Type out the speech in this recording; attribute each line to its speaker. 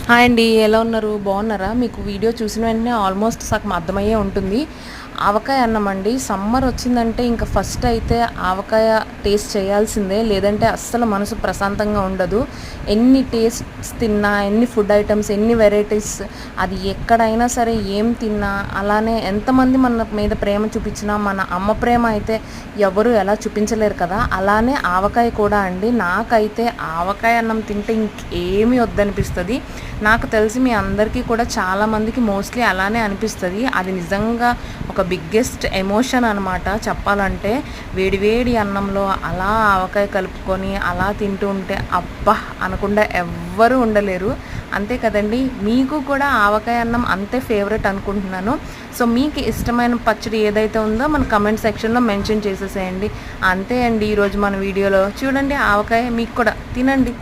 Speaker 1: Hi అండి. ఎలా ఉన్నారు? బాగున్నారా? మీకు వీడియో చూసిన వెంటనే ఆల్మోస్ట్ సగం అర్థమయ్యే ఉంటుంది. ఆవకాయ అన్నం అండి. సమ్మర్ వచ్చిందంటే ఇంక ఫస్ట్ అయితే ఆవకాయ టేస్ట్ చేయాల్సిందే. లేదంటే అస్సలు మనసు ప్రశాంతంగా ఉండదు. ఎన్ని టేస్ట్స్ తిన్నా, ఎన్ని ఫుడ్ ఐటమ్స్, ఎన్ని వెరైటీస్, అది ఎక్కడైనా సరే ఏం తిన్నా, అలానే ఎంతమంది మన మీద ప్రేమ చూపించినా మన అమ్మ ప్రేమ అయితే ఎవరు ఎలా చూపించలేరు కదా! అలానే ఆవకాయ కూడా అండి. నాకైతే ఆవకాయ అన్నం తింటే ఇంకేమీ వద్దనిపిస్తది. నాకు తెలిసి మీ అందరికీ కూడా చాలామందికి మోస్ట్లీ అలానే అనిపిస్తుంది. అది నిజంగా ఒక బిగ్గెస్ట్ ఎమోషన్ అనమాట చెప్పాలంటే. వేడి వేడి అన్నంలో అలా ఆవకాయ కలుపుకొని అలా తింటూ ఉంటే అబ్బా అనకుండా ఎవ్వరూ ఉండలేరు. అంతే కదండి. మీకు కూడా ఆవకాయ అన్నం అంతే ఫేవరెట్ అనుకుంటున్నాను. సో మీకు ఇష్టమైన పచ్చడి ఏదైతే ఉందో మన కమెంట్ సెక్షన్లో మెన్షన్ చేసేసేయండి. అంతే అండి ఈరోజు మన వీడియోలో. చూడండి ఆవకాయ మీకు కూడా తినండి.